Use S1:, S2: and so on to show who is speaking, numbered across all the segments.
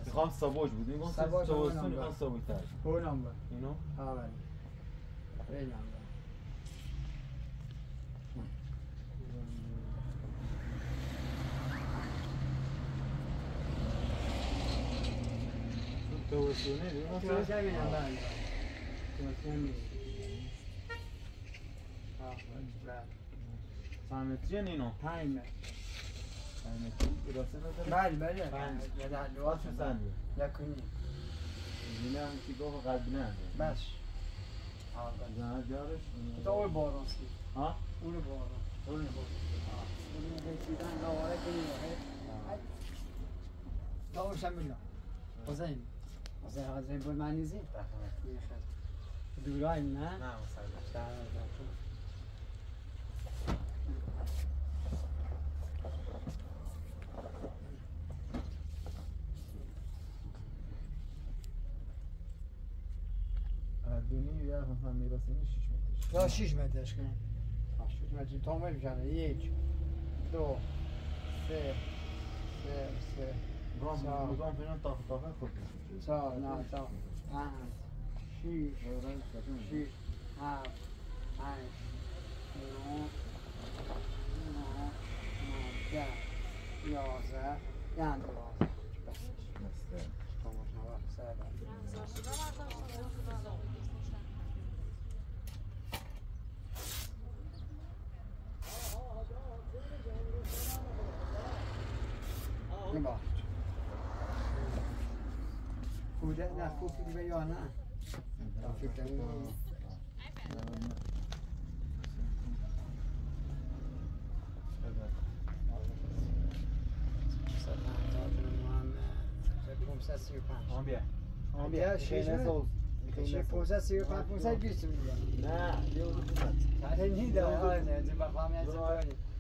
S1: میخوام سبوج بود میگم سبوج میخوام سبوج تر
S2: اونم با
S1: اینو
S2: آره بگم
S1: توسونه دیگه
S2: توسونه میگم بله توسونه میگم
S1: چند متریه اینو؟
S2: 5 متر
S1: 5 متری درسته نداره؟
S2: بله یه دلوات
S1: سنده
S2: یکنی
S1: اینه هم که گفت قلب نه
S2: بس
S1: زنه جارش
S2: تا اول باران سی
S1: ها؟
S2: اول باران اول رسیدن لاواره کنی تا اول شمیلا حسین حسین بود منیزی؟ دورای نه؟
S1: نه مثلا دونی یا هم میرسه 6 متر
S2: یا 6 مترش کنم 6 متر تامل میشه 1 2 3
S1: گام فیلم تا خود
S2: 4 نه تا 5 6 7 8 9 10 11 این باید خوده نه خوب دیگه یا نه فکر کنم بیا 6 متر 535 520 میگم
S1: نه یه اون
S2: تعالی نیده آره نه با فهمیدن چطوری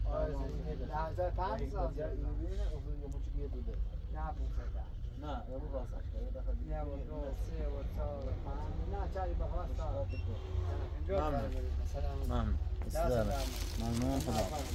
S2: آره 1500 نه 500
S1: نه یه بود واسش که داخل
S2: نه بود 3 و 4 و 5 نه چاری به خلاص
S1: ممنون بسیار ممنون خدا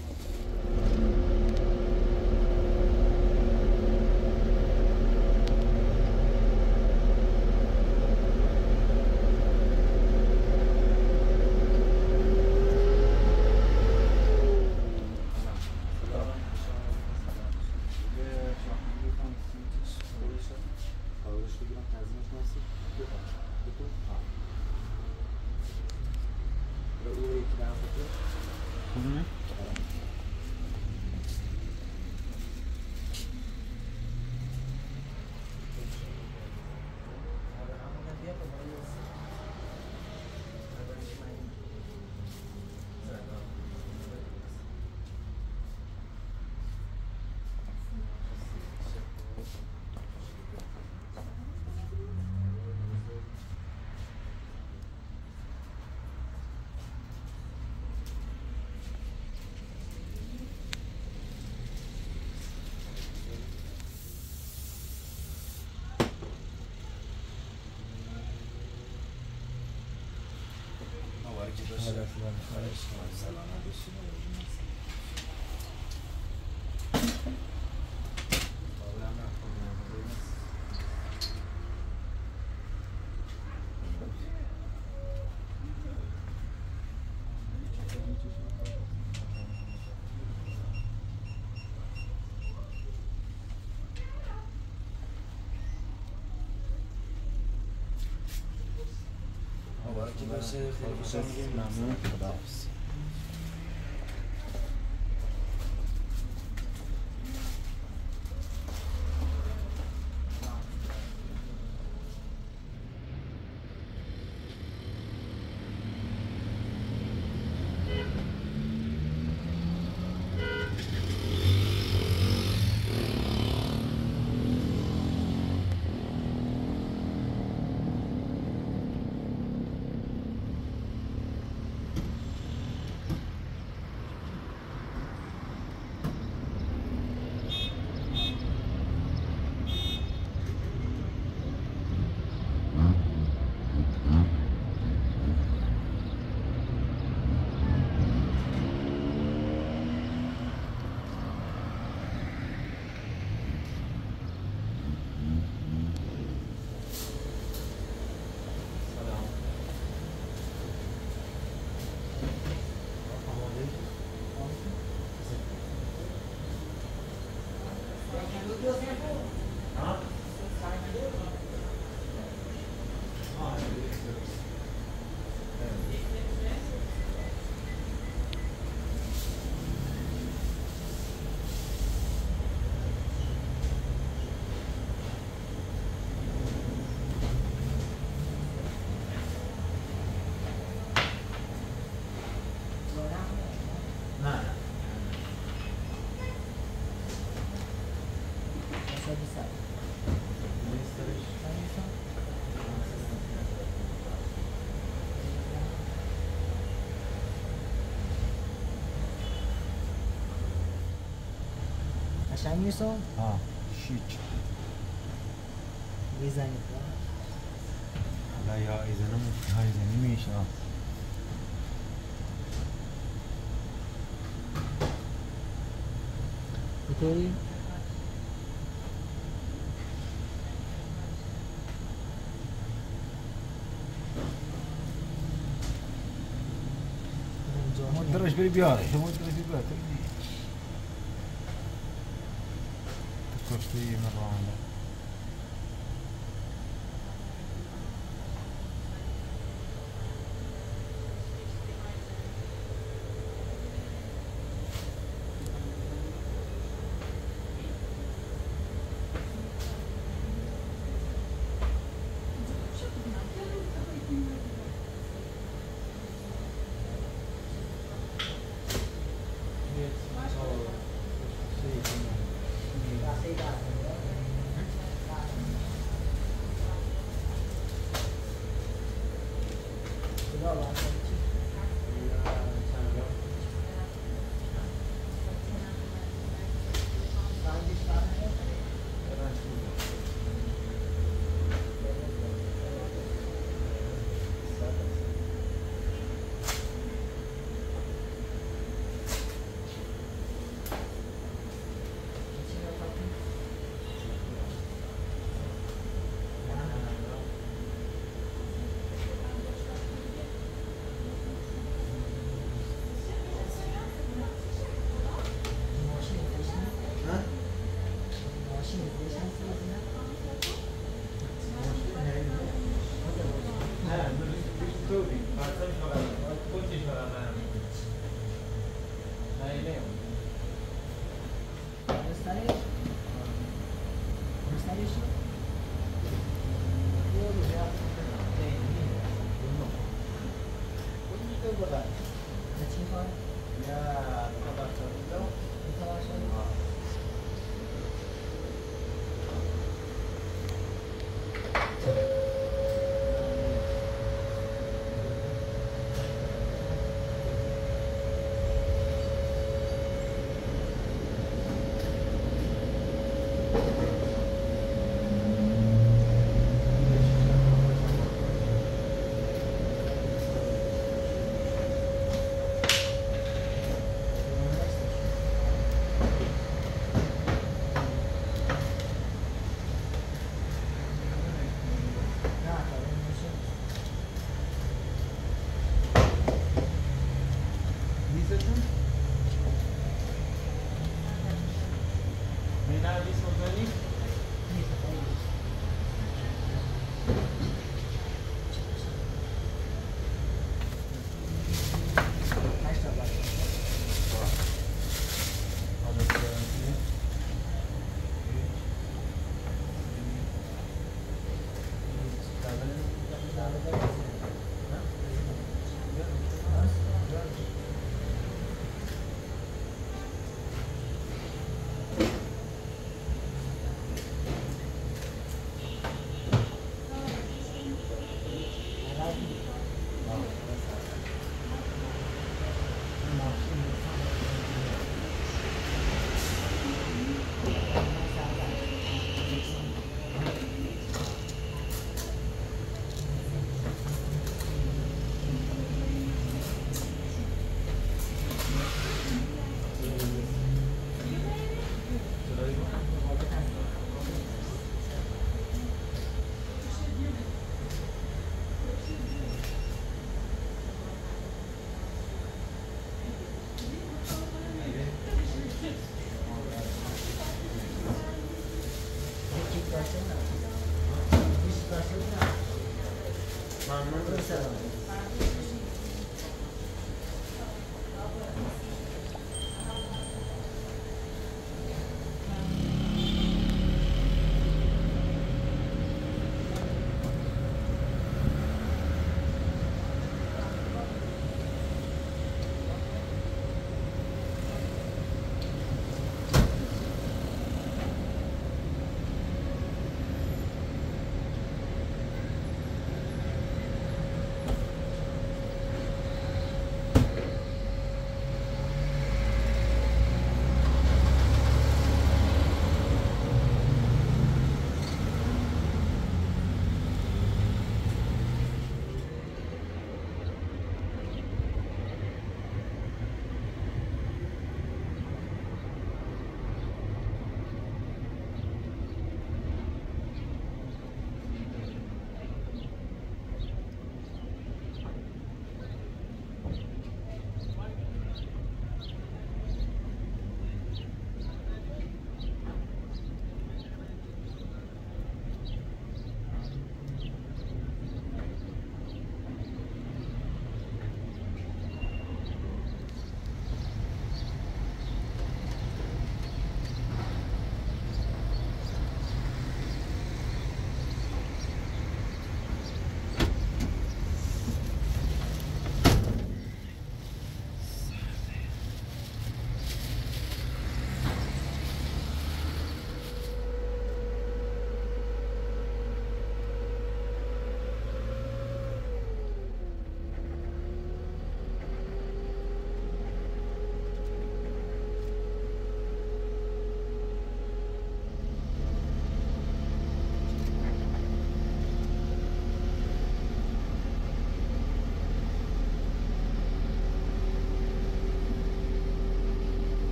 S1: خیلی ممنون خداحافظ
S3: قشنگ نیستم؟
S1: ها شیک
S3: میزنید
S1: حالا یا ایزنم ها ایزنی میشه
S3: بطوری؟
S1: درش بری بیاره شما درش بری بیاره کشتی مرانده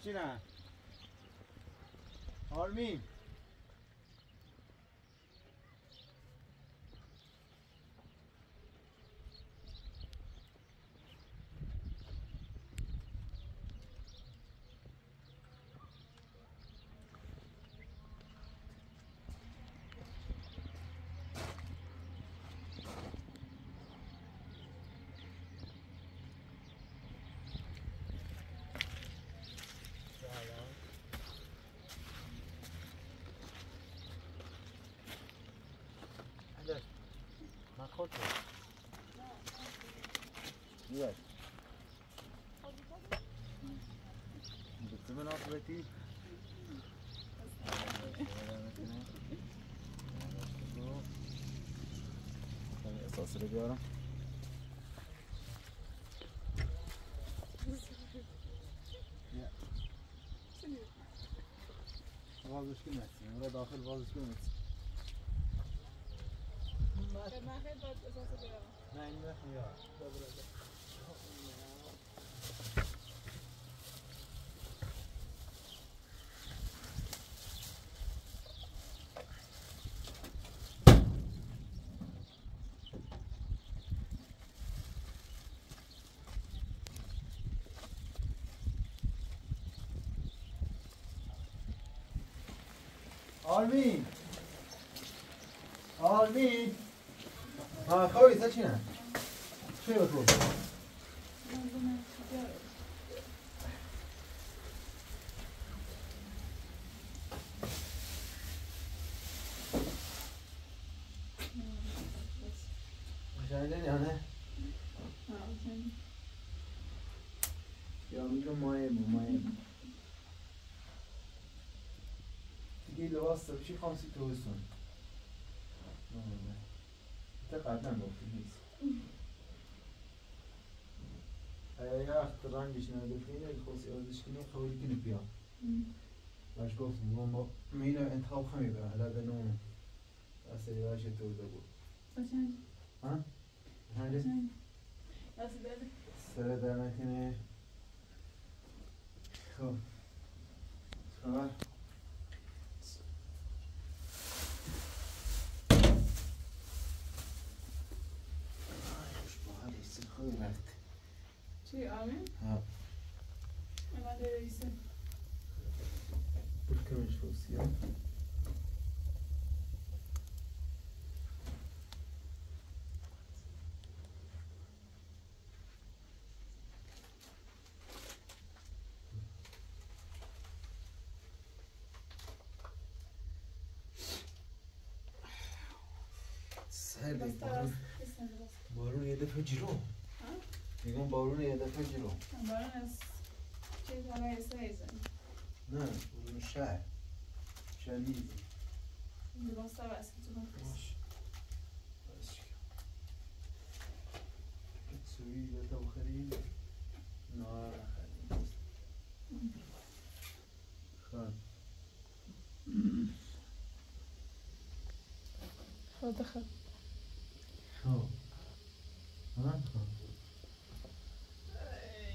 S1: سچینه آرمین خود بیاد بسم الله آفرتی اساس رو بیارم بازش کنید مرا داخل بازش کنید
S3: من خیلی باید اساس بیارم
S1: نه این نخیار آرمین آرمین خوابی سچینه چی بکن شنیدین یا نه؟ یا میگم مایه دیگه لباس بشی خامسی توستون تا قبلا گفتی نیست یه وقت رنگش نداشتین اگه خواستی آزش کنی خوری کنی بیا باش گفتم با مینا انتخاب خمی برم حالا به نوم اصلی باش توزه بود
S3: بچند
S1: ها؟
S3: بچند دست بده
S1: سره در نکنه خب خبر خوبی رفت
S3: چی آمین؟
S1: ها
S3: من رئیسه
S1: برکمش خوصی ها سرده بارون یه دفعه جلو میگم بارون یه دفعه جلو
S3: بارون از چه طرح سایزه
S1: نه بارون شهر نیزی
S3: لباس تا بس که تو
S1: باش بس سوی بتا بخریم نه نخریم
S3: خب دخل
S1: خب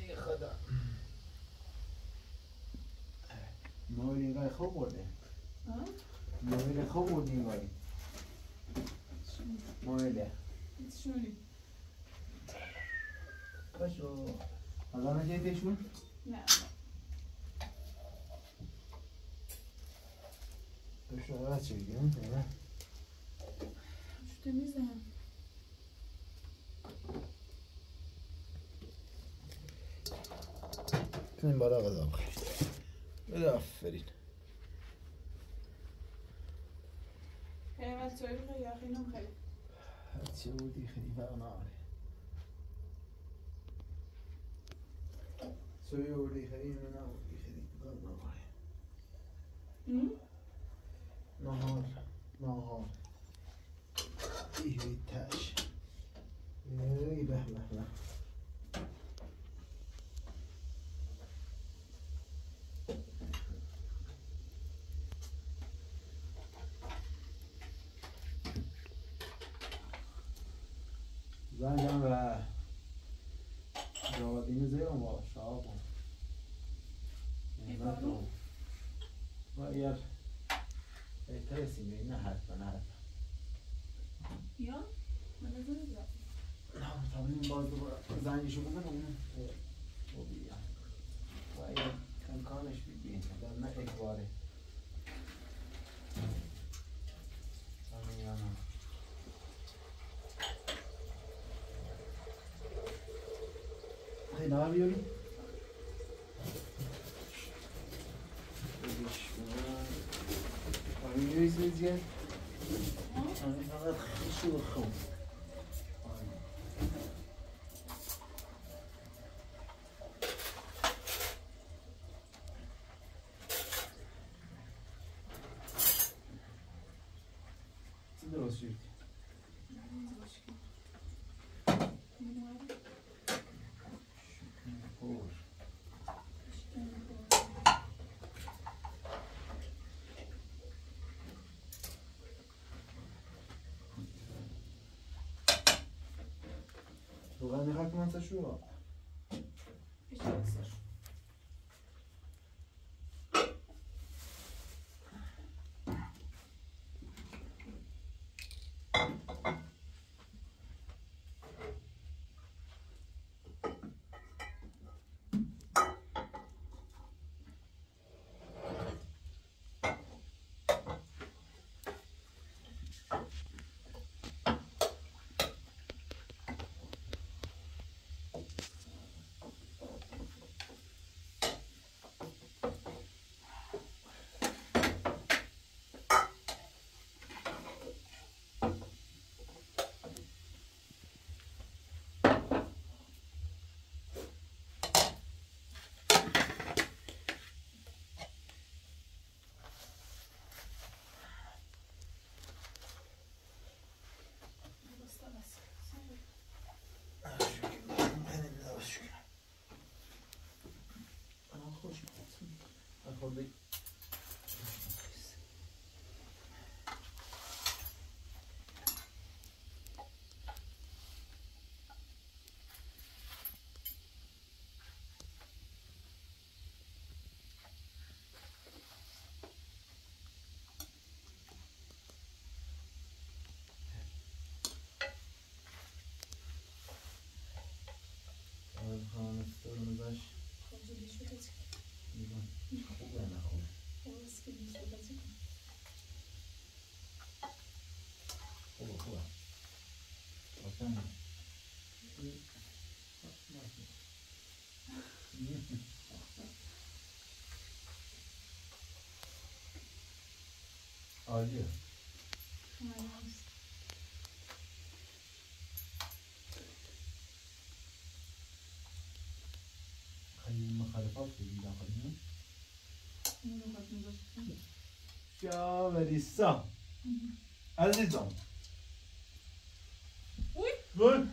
S1: ای خدا ماویل اینگاه خوب برده ماویل خوب برده اینگاه ماویله
S3: شونی
S1: باشو حالا نجیدشون؟
S3: نه
S1: باشو عوض چه بگیم؟
S3: شده میزنم
S1: این بالا غذا بخورید بده آفرین
S3: خیلی وقت سوی بخواه یا خیلی نمخواه
S1: هرچی بودی خیلی فرق ناره سوی بودی خیلی نبودی خیلی فرق ناره نهار ایوی تاش ای به به به زنجم و جوادین زیرم با شاب نه ما اگر ترسیم نه حتما
S3: یا؟ من نظر بیاد
S1: نه طبعا باز دوباره زنگشو بزنم اون رو بیان و اگر امکانش بگیم در نه اکباره خیلی نهار بیاری؟ بگیش بیاری زیاد؟ همین فقط خیلی خوب درست شد واقعا میخواد که من سشو عالیه خیلی مخالفات بگی داخلی شا ملیسا عزیزم گل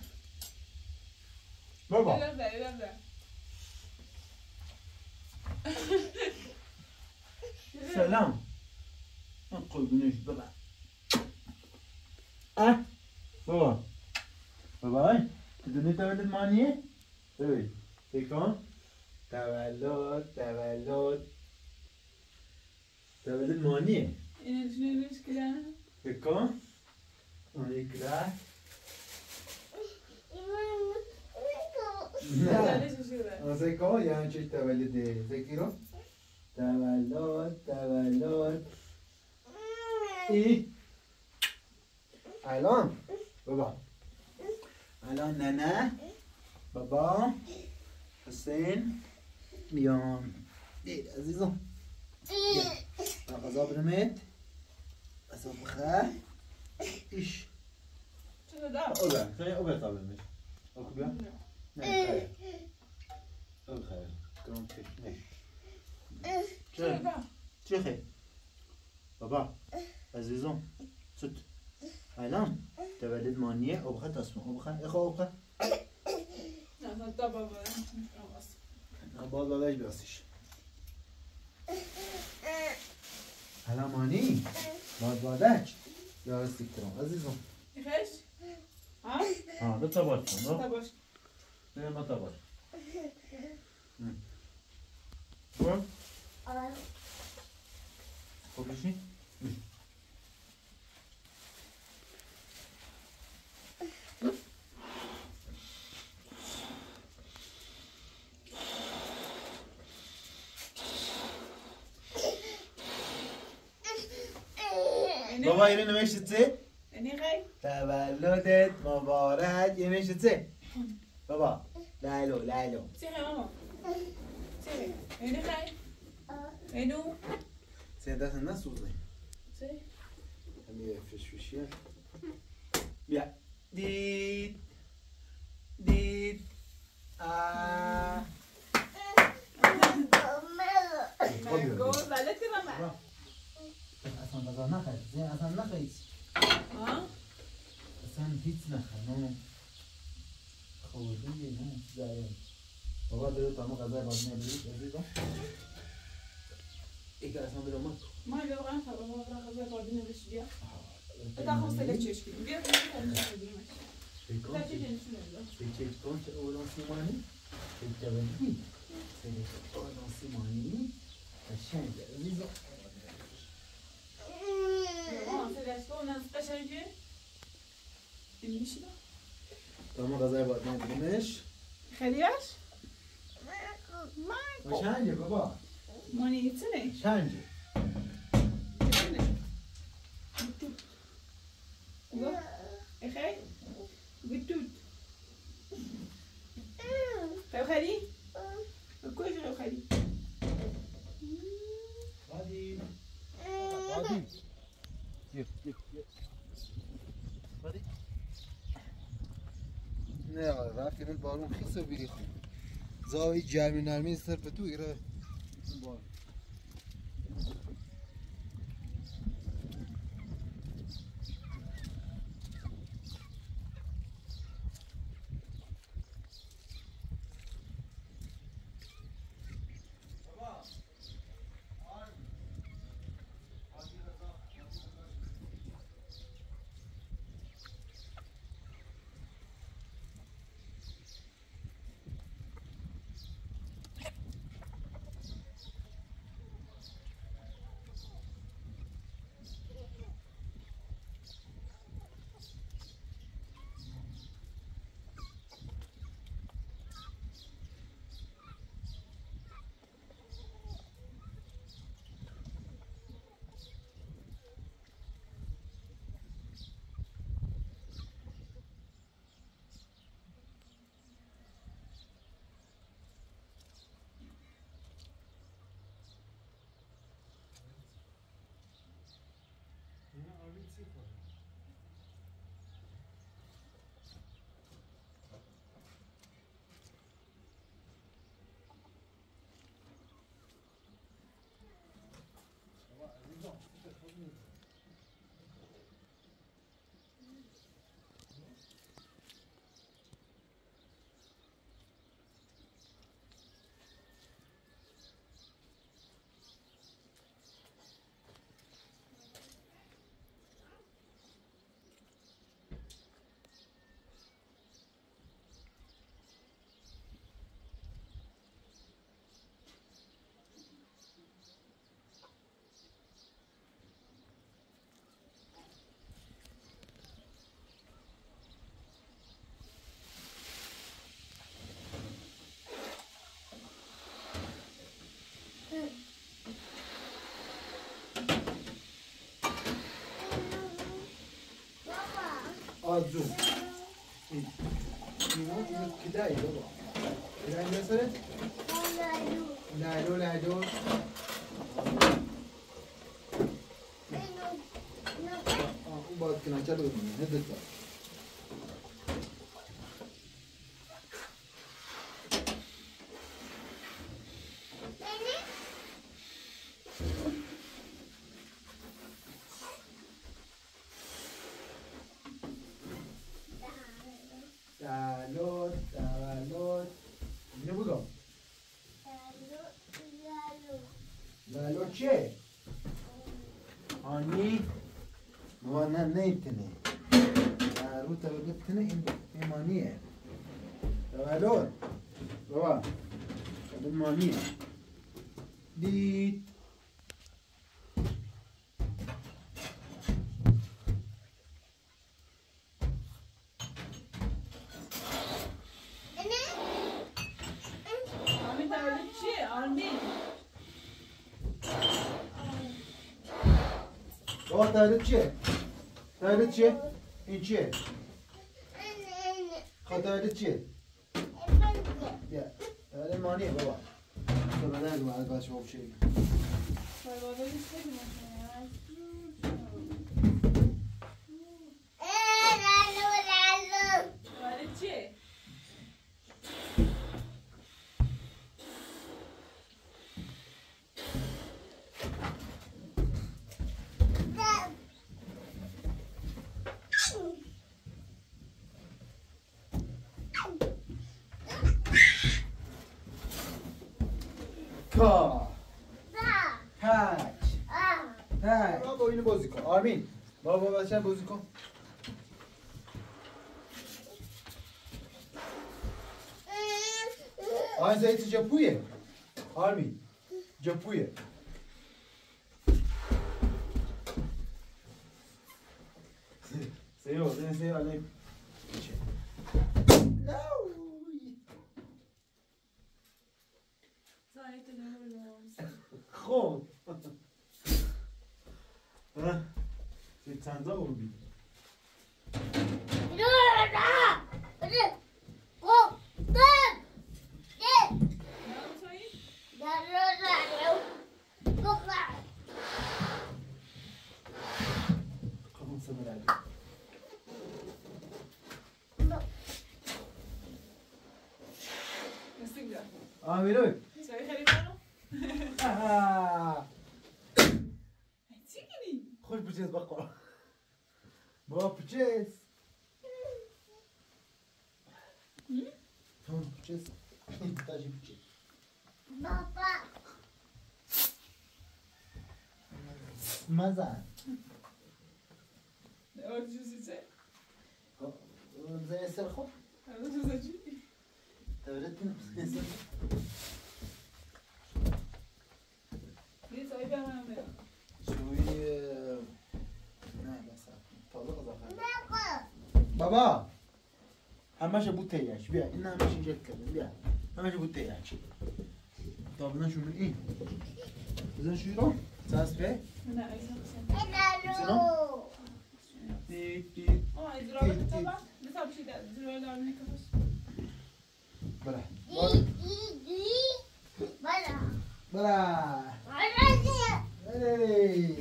S1: بابا سلام قربونش بابا بابا بابا تدونی تولد مانیه؟ ببین بکن تولد مانیه
S3: اینه چونه کنه؟
S1: بکن اون یکره نه آسه کن یعنی چه تولده ذکیرو تولد ای الان بابا الان ننه بابا حسین بیان دید عزیزم بیان غذا برمید غذا بخیر ایش
S3: چرا دا؟
S1: خیلی او بخیر برمید اوکو بیا؟ نه خیلی او خیلی گرام پیش نه
S3: چرا دا؟
S1: چه خیلی؟ بابا عزیزم ست الان تولد مانیه او بخیر تصمیم او بخیر اخواه او بخیر
S3: نه دا بابا
S1: باز داداش بیاستیش الان مانی باز داداش بیاستیک ترم عزیزم
S3: میخوایش؟
S1: ها دو تا باش کن
S3: تا باش
S1: نه ما تا باش برو خب بشین بابا اینو نوشته چه؟
S3: اینی خیلی؟
S1: تولدت مبارک اینو نوشته چه؟ بابا لالو
S3: چه خیلی ماما؟ چه؟ اینی خیلی؟ اینو؟
S1: چه دست نسوزه
S3: چه؟
S1: همیه فشفشیه بیا دید
S3: گوز بلدی ماما؟
S1: اصلا غذا نخواهید زین اصلا نخواهید اصلا هیچ نخواهید خوردی نه زاید بابا درو تامو غذا باید نبرید عزیزم ای که اصلا برو
S3: ما بیا بقیه خبر ما برای غذا باید نبرش بیا تا خون سلک چش کنیم بیا
S1: سلک کن چه اولان سیمانی سلک جوانی سلک اولان سیمانی قشنگ عزیزم
S3: قشنگه؟ دیمیشی
S1: تمام غذای باید نبریمش
S3: خیلیش؟
S1: قشنگه بابا
S3: مانی ایتونه؟
S1: قشنگه
S3: ایتونه؟ بگو اخی؟ بتود خیلی خیلی؟ بکوش خیلی خیلی؟
S1: بادی Gir. Hadi. Ne var? Rafinin barun kısa biri. Zavi cermin ermin serpetu ira. Bar. آزو اینو کدایی بابا کدایی مثلا لالو اون باید کناچه رو بکنه هدت باید تولد اینو بگم لالو چه؟ آنی موانا نیتنه رو تولد تنه این مانیه تولد بابا تولد مانیه دید
S3: آرمین تولد چیه؟ آرمین
S1: بابا تولد چیه؟ تولد چیه؟ این چیه؟ خب تولد چیه؟ بیا تولد مانیه بابا تو بدن رو از بچه باب چیه؟
S3: بابا بگیش بگیم تولد چیه؟
S1: کا تک تک بابا اینو بازی کن آرمین بابا بچه بازی کن آن زیت جپویه آرمین جپویه سیو سیو علی
S3: زایت نمونم
S1: خب چند تا بودی؟ خب سه برای
S3: نسیم بیار
S1: آمیروی
S3: سایی خیلی منو چی گیری؟
S1: خوش بچهز بخور بابا بچهز همون بچهز تاجی بچهز مزن
S3: آره جوزی چه؟
S1: زي سر خو
S3: آره جوزی چی؟
S1: تولدنا زي سر
S3: یه سایی بیار منم بیار
S1: شوي نه بس طلق ظهر بابا همش بوتياش بيا إنها همش نجكل بيا همش بوتياش طب بدنا شو إيه بدنا شو يروح ساس فيه
S3: نه ایسا
S1: شنو تي تي
S3: آه ازرار بده طبعا بس بشي ده ازرار دارم هيك بس
S1: بلا
S4: بلا
S1: بلا
S4: بلا
S1: إيه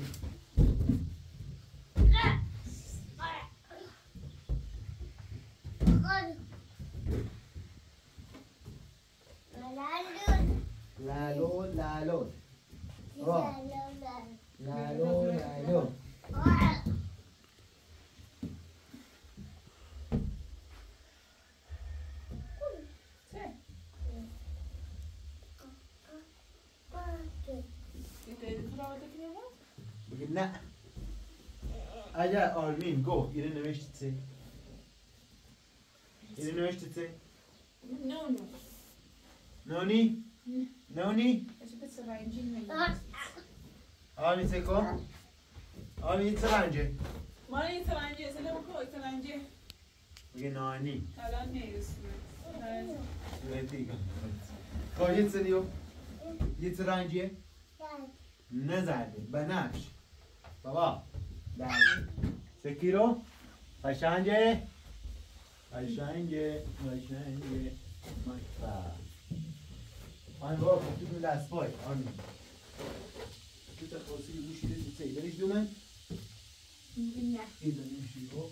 S1: لالو لالو لالو لالو
S3: چه؟ انت ازرار بده کنیم
S1: بگید نه اگر آرمین گفت اینو نوشتی چه اینو نوشتی چه
S3: نو نو
S1: نونی نونی
S3: ايش بس رايجين من
S1: آرمین چه کن آرمین چه رنجه
S3: ما يترانجي سلام كو يترانجي
S1: بگه نانی
S3: الان نيس
S1: صورتی کن خواهی چه دیو یه چه رنجیه نزده بنفش بابا بله سه کیلو قشنگه قشنگه قشنگه ماشا آن بابا خودتون دستپای آن تو تخواصی گوشی رسید سی بریش دومن
S3: نه
S1: ایدا نمیشی رو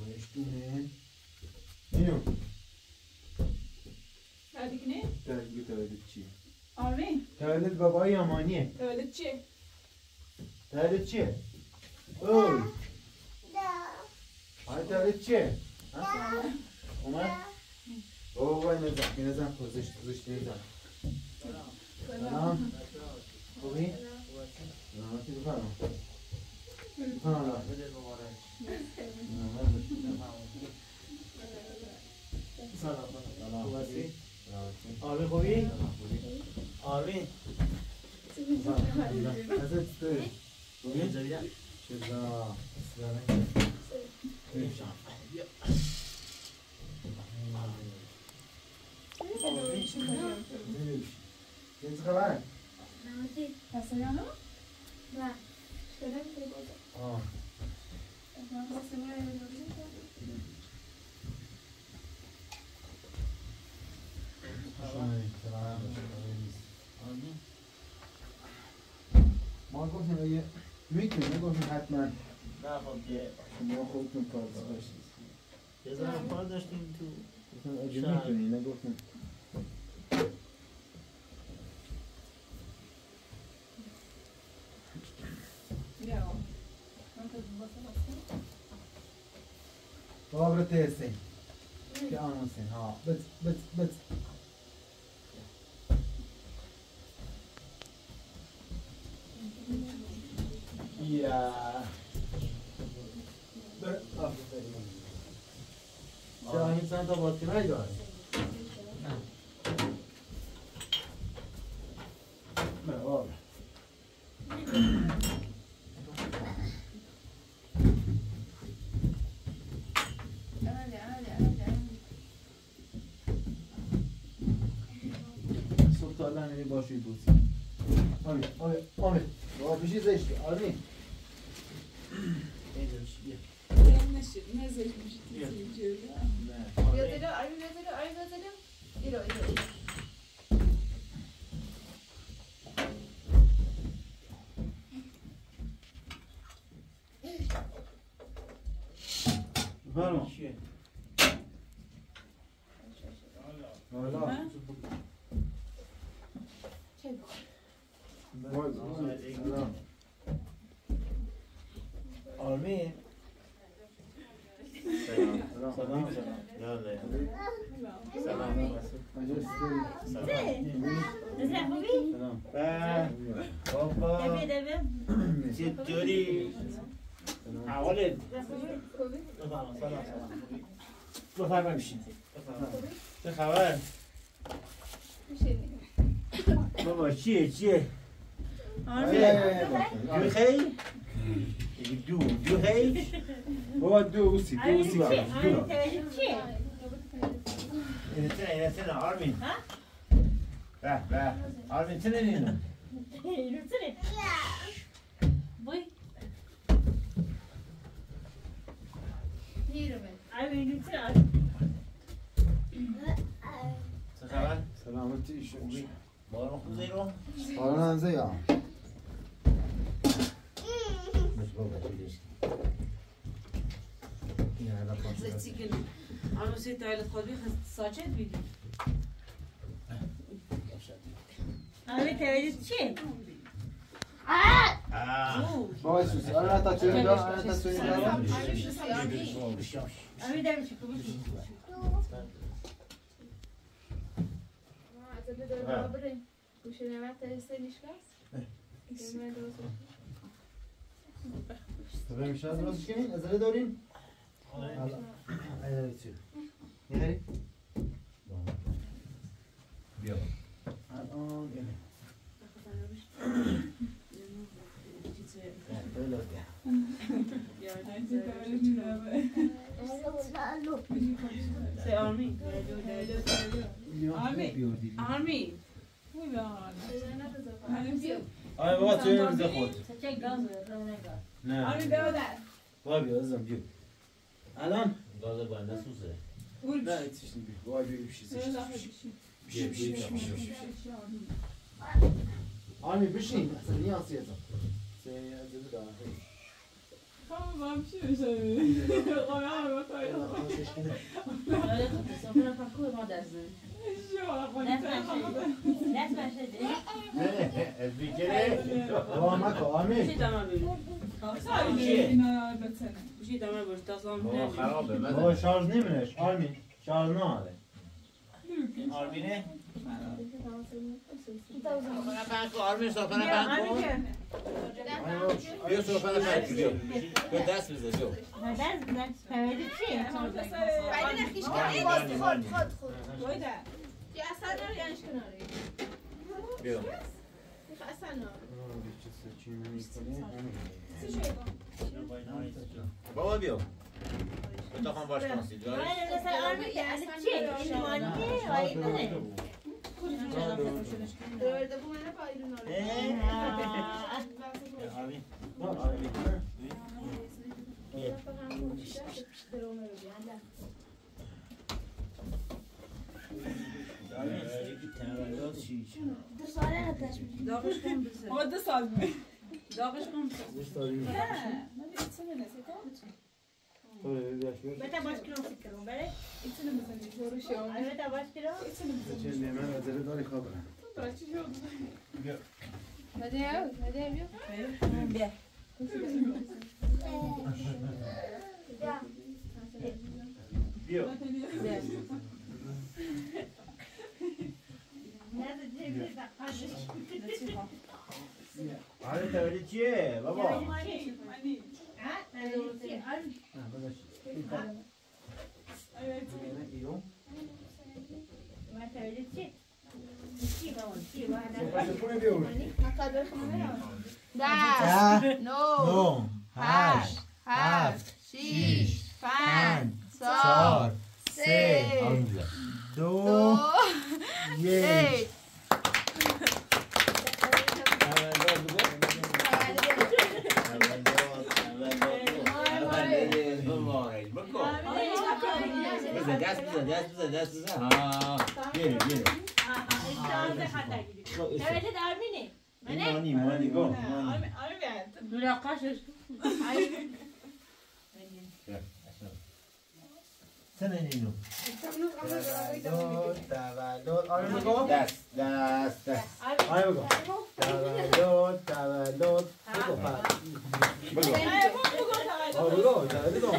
S1: بریش دومن اینو
S3: هذيك نه
S1: تولد چیه
S3: آرمین
S1: تولد بابای امانیه
S3: تولد چیه
S1: تولد چیه اوی آره تولد چیه اومد بابا نزن خوزش نزن سلام خوبی؟ سلامتی بفرم بفرم سلام سلام آرمین خوبی؟
S5: آرمین
S1: ازت توی
S5: بگیم زبیدن
S1: چرا چه خبر؟
S3: Passagiamo?
S4: نه
S3: Speriamo che cosa.
S1: آه
S3: Ma se vuoi
S1: ما گفتیم اگه میتونیم گفتیم حتما
S5: نه خب یه
S1: شما خودتون کار داشتید
S5: یه ذره کار داشتیم تو
S1: گفتیم اگه میتونیم نگفتیم
S3: Andiamo. Quanto basta?
S1: بابر تحسین که آن حسین ها بت یا بر آفرین چرا این چند تا باز کنایی داره؟ نه بابر سلطان نمی باشی دوست آمین بابا پیشی زشتی آمین
S5: اینجا چیه؟
S3: Ne seçmiş?
S5: Yok.
S3: Yazılı, ayrı yazılı. İro.
S1: Verma.
S5: چیه؟
S1: Valla.
S3: Çek.
S1: Vay selam.
S5: آرمین
S1: Selam.
S5: سلام سلام یاله سلام
S1: Acele
S5: سلام بابا چطوری؟ اولت سلام سلام بفرمایید بشین چه خبر؟ بابا چیه؟ دو خیلی؟ دو خیلی؟
S1: بابا دوسی با
S5: اینه تنه آرمین به آرمین تنه اینو چه خبر؟
S1: سلامتی شد
S5: بارون خوزه رو؟
S1: حالا نمزه یا
S6: أنا نسيت عيلة قلبي ساجد بيدي. أنا بتعيد شيء.
S1: بابا سوسی آره تا چه دار آره تا چه دار
S6: أنا بدي شو كبير.
S1: طبعا میشه درست کنین ازاله دارین حالا اینا چی میخری بیا الان اینه
S6: سه آرمین. آرمین.
S1: آره بابا توی میزه خود
S6: چه گاز میاد
S1: نه
S3: Armin beodar.
S1: وای بیا ازم بیا الان
S5: گاز بنده سوزه
S1: نه ایتیش نبی وای بیا بشی آرمی بشین اصلا نیاسی ازم سه ازده دارم
S3: Tamam ben bir şey söyleyeyim. Koyar mı koyar?
S6: آره تو سفره پاکو ما دزن.
S3: Şu an
S1: بابا مکو آرمی
S6: بشی تمام بیرون. بشی تمام بیرون تاسم
S5: بابا خرابه
S1: بابا شارژ نمیرش آرمی شارژ نهاله
S5: آرمینه؟
S4: Então,
S5: آرمین صافنه بند کن بیا صافنه بند کن بیا دست بزن جو
S6: دست فهمیدی چیه؟
S4: بعدين احكي خد
S3: Koyda.
S4: يا سنة يعني شكون
S5: بیا.
S3: خسنا
S5: بابا بیا. بتاخم باش کنسید.
S3: دورده bu bana paylaşın orada.
S6: Orada salmıyor. Dağış komşu.
S4: Beta baş kilo sıkıyorum böyle.
S3: İçine mi sen görüşüyor?
S4: Beta baş kilo.
S3: İçine mi sen?
S1: چه من نظر داری خبره
S3: Açıyor.
S7: Hadi ya, hadi ya.
S5: بیا.
S4: Nerede cebimde kaçış.
S5: آره تولید چیه بابا؟
S4: Ha?
S3: Evet.
S4: Mata öyle çi. Çi baba, çi bana.
S3: Kadar kamera.
S7: Da, no, hash, hav, shish, fan, sor, se,
S1: دو
S7: do,
S1: یک
S5: دست بزن ها بیرو
S4: İşte hata gidiyor. Evet Armini.
S5: مانی گو
S3: Abi ben.
S6: Böyle kaçış.
S5: سن اینو
S1: تولد تولد آره بگو
S5: دست
S1: آره بگو تولد تولد بگو فقط بگو
S3: Ay bu kadar.
S1: آره بگو تولد بگو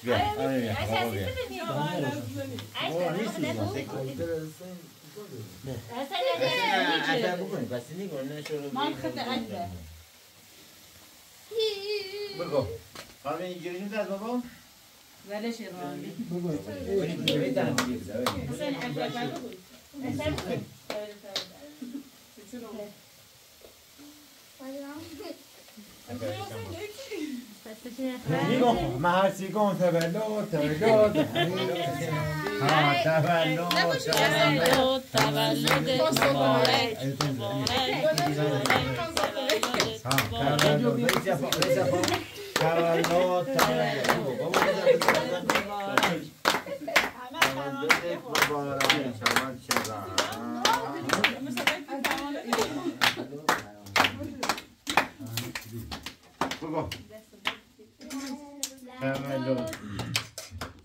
S5: بیا آره بیا
S4: Ayşe
S5: بابا بیا
S4: sizi dinliyor.
S5: بابا نیستی
S4: Sen ne
S5: اصلا بکنی پس نگونه شروع
S6: من خط عجله.
S5: بگو خانم اینجوری نیست بابا
S6: Böyle şey var.
S5: بگو
S6: Sen acaba bu.
S1: نگاه محرسی کن تولد تولد ها تولد بگو تولد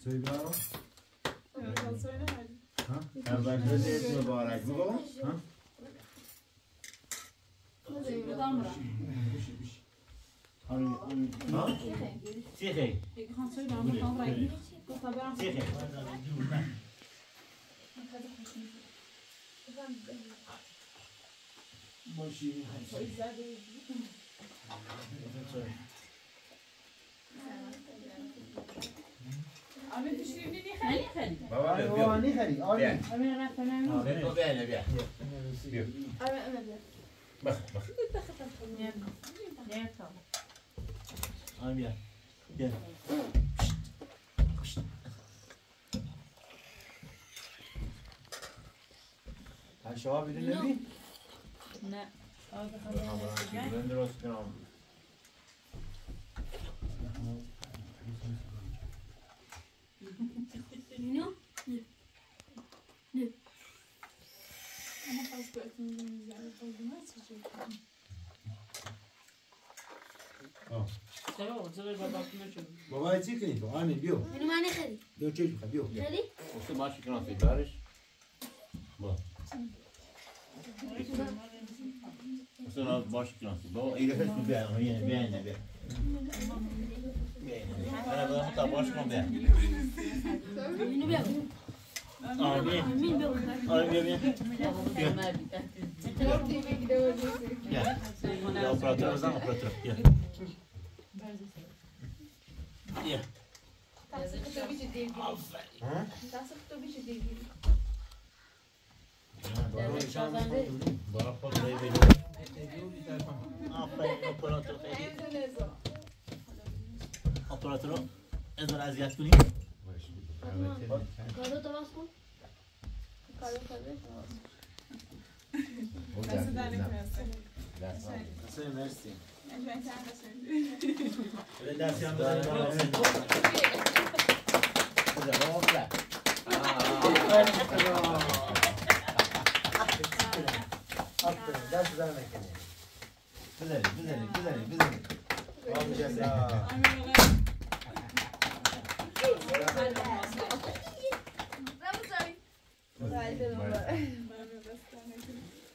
S1: سویدارو تولدت مبارک بگو ها سیخی سیخی باشی
S3: Abi düşürdüğünü ne kadar?
S5: بابا
S1: آره
S5: بیا
S1: بابا نیخری آره
S5: بیا بیا بیا بخ بخ آن بیا بیا
S1: هشا بیرون نبی
S6: Ne?
S5: من درست کنم
S3: Ama fazla ötümüzün üzerine koyduğuna sıcak.
S6: Tamam, o zaman babasına çok.
S1: بابا چی کنی تو آنی بیو
S7: Benim anne kedi.
S1: بیو چه میخوای بیو
S7: Kedi?
S5: اصلا ماشی کنم فیدارش با اصلا ماشی کنم بابا ایره فست کو بیا بیا بیا انا بدم تا باش کنم بیا
S7: Beni bir
S5: آره بیا آره بیا بیا بیا اپراتور بزن اپراتور بیا بیا
S3: Tasık tabii ki değil.
S1: ها
S3: Tasık tabii ki değil.
S5: با خود رای بدیم آفرین اپراتور خیلی اپراتور رو ازور اذیت کنیم
S7: کادو تو باز کن کادو
S3: دست در نکنه
S1: مرسی
S5: دستی هم بزنیم
S2: دست در نکنه
S5: بزنیم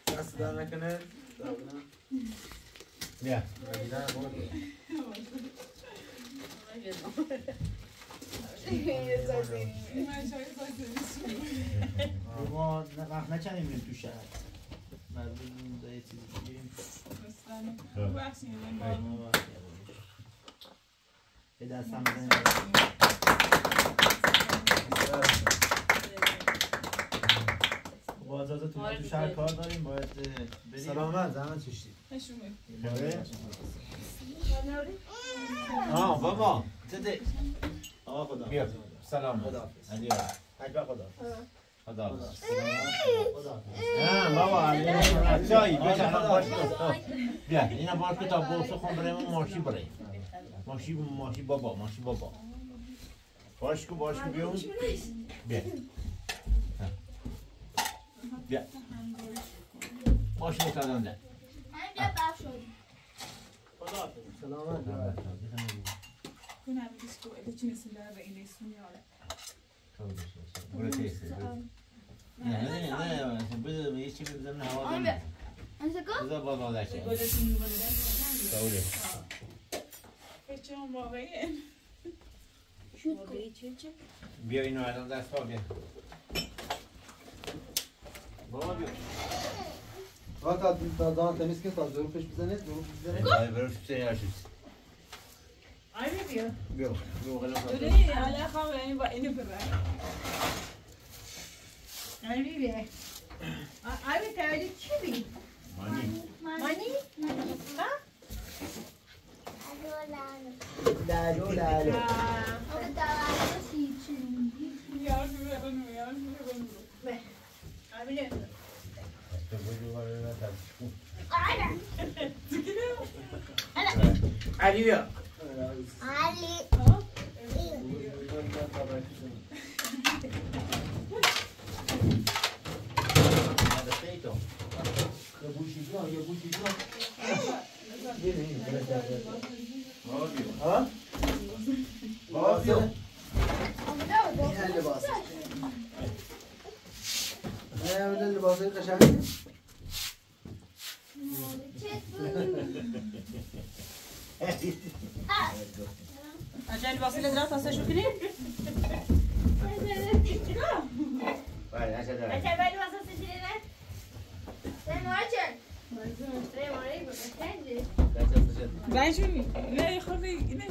S1: دست در نکنه
S5: بیا ما وقت نچنیم بریم تو شهر مردم اونجا یه چیزی بگیریم به دست هم بزنیم با اجازه ما تو شهر کار داریم باید بریم
S1: سلامت زحمت کشید
S5: بابا چه
S1: آقا خدا
S5: بیا سلام
S1: خدا
S5: علی خدا خدا
S1: خدا
S5: بابا چای بیا باش بیا اینا باش که تا بورس خون بریم ماشی بریم ماشی بابا باش که بیون بیا ماشی متعدم ده
S7: بیا بخش شد
S1: خدا سلامت
S3: کنم دیسکو چی مثلا به این اسمیاله
S5: نه بده یه چی بزنن هوا دارم بذار بالا داشته سعوده
S3: چون واقعی
S5: بیا اینو الان دست پا بیا بابا بیا
S1: تا دان تمیز که تا ظروفش بزنید
S5: بروش سریعشید بیا
S3: دوری حالا خواه این با اینو برای
S4: Abi terli çivi. Mani? Ha?
S2: لالو
S3: yardım verin
S4: Abi ne?
S5: علی بیا
S1: لباسای قشنگه
S6: عشان الوصيلة دلوقتي هسه كده
S7: عشان بالي وصلت الجنينات سلام عليكم السلام عليكم
S3: ben şunu ne خذي ne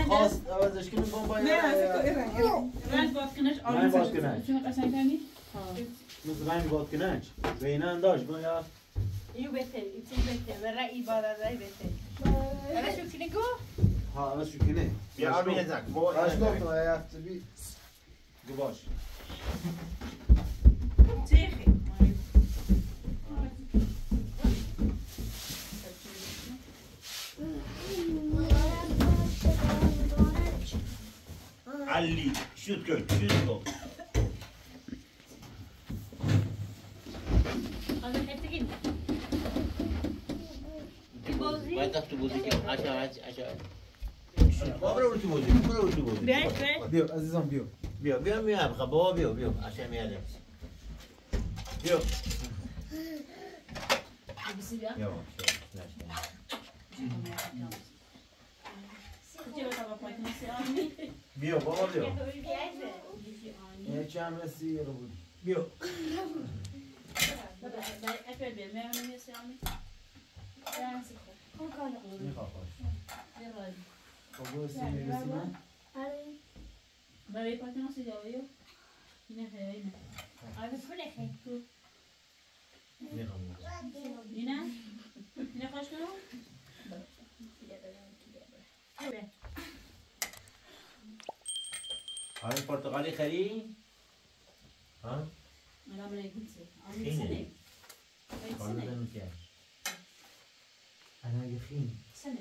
S1: خواست عوضش کنیم بمبای
S3: ne
S6: رنج باز کنش
S1: رنج باز کنش.
S6: شنو قشنگ تاني
S1: مثل رنگ باد کننج و این انداش باید
S4: Io betel, içim betel. Vera ibaratay betel. Ana şu kini go?
S1: ها اما شو کنه
S5: بیا آبی نزک با
S1: باش گفتم هفته بی گواش
S6: تيخي
S5: علی شوت کن
S4: Ana hepsi
S5: باید تو بودی که عشا برو تو بودی
S1: بیو عزیزم بیو
S5: بیا بابا بیا عشا میاده بیا بیا بیا بابا بیا
S1: یه چند رسی رو بود
S5: بیا
S1: میخواه خوش خب برو سی میرسی من
S6: برای پاتی ناسی جاویو اینه خیلی
S4: آره بکنه خیلی تو
S6: اینه اینه خوش کنم
S5: همین پرتقالی خری؟ ها؟
S6: من هم نگیسه
S5: خینه
S6: سنه
S5: کارو نمی‌کرد. انا یخین
S6: سنه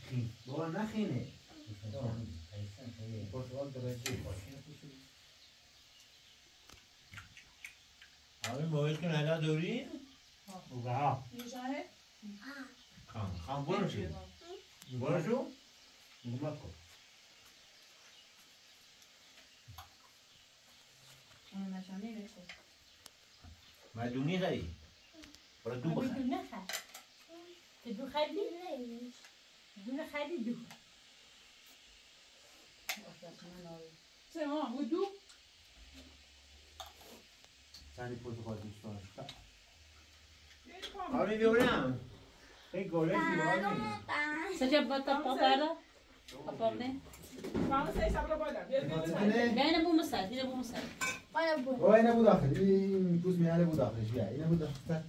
S5: خین بابا نخینه
S1: پرتغال درجه
S5: همین باید کن هلا دورین ها
S3: میشه
S5: خان برو شو برو شو نگمت کن
S4: اون نشانه بشه
S5: مدونی خری برو دو بخر
S4: بدون نخر تو دو خریدی؟ دو خریدی دو
S3: سه ماما بودو
S1: سنی پرتغال دوستان
S5: همین بیورم این گوله زیبایی
S6: سجا باتا پاپارا پاپارنه
S3: ماما سه سبرا بالا بیا
S6: اینه بو مسد اینه بو مسد
S1: اینه بود آخر این پوز میانه بود آخرش بیا اینه بود آخر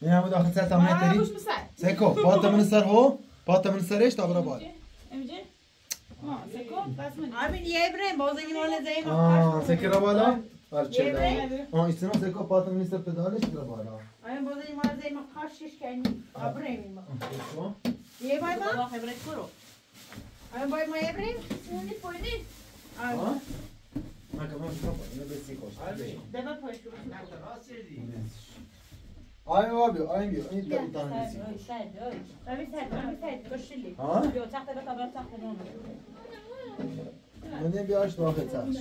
S1: اینه بود آخر سر تمام
S3: ماما
S1: تری
S3: بوش بسر
S1: سکو پات من سر هو پات من سرش تا برا باد
S3: امجه ما سکو بس من
S4: آمین یه بریم بازه نیمانه زیم
S1: سکر بالا
S4: یه بریم
S1: استنا سکو پات من سر پدالش برا بالا
S4: آمین بازه نیمانه زیم قاشش کنی آبریم ما
S1: سکو
S4: یه باید ما
S6: بابا خبرت برو
S4: آمین باید ما یه بریم
S7: سونی پویدی
S1: ها ما کمان شو اینو بسی کوش
S4: دبا پایش رو
S1: آی بابا آی بیا این تا تا نسی
S4: ببین سر کشلی
S1: ها
S4: بیا تخت بتا بر تخت نون
S1: من بیاش داخل تاش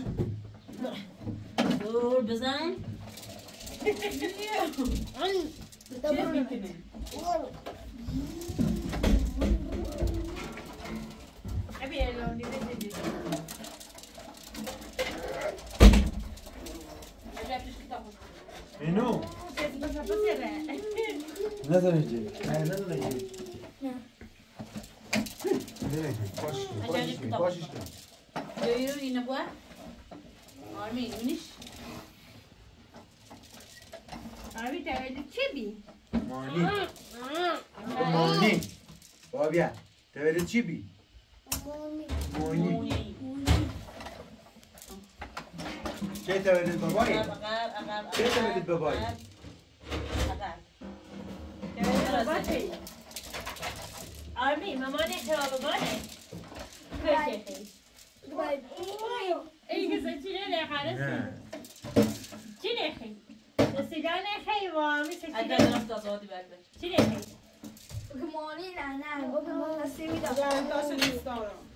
S6: دور بزن
S4: چه میکنه ابي لوني بدي
S5: اینو
S1: نظر اینجا
S5: نه نداره
S1: باشش
S6: Duyuyor yine bu. Armin miniş.
S4: Abi تولد چه بی؟
S1: مانی بابیا تولد چی بی؟ مانی چه تولد بابایی؟ چه تولد بابایی؟
S4: تولد بابا چی؟ آرمی مامان خراب بانه ای کسی چی نخره چی نخی؟ سیدا نخی و آرمی چی نخی؟ چی نخی؟
S7: گمانی نه گمانی نسیمیدم
S3: تاش نیستارم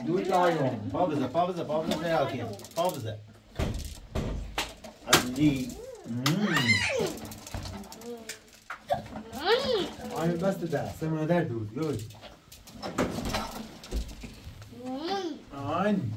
S1: دود لایون
S5: پابزه خیاکی پابزه علی
S1: آمین بست ده سمونه در دود گوش آن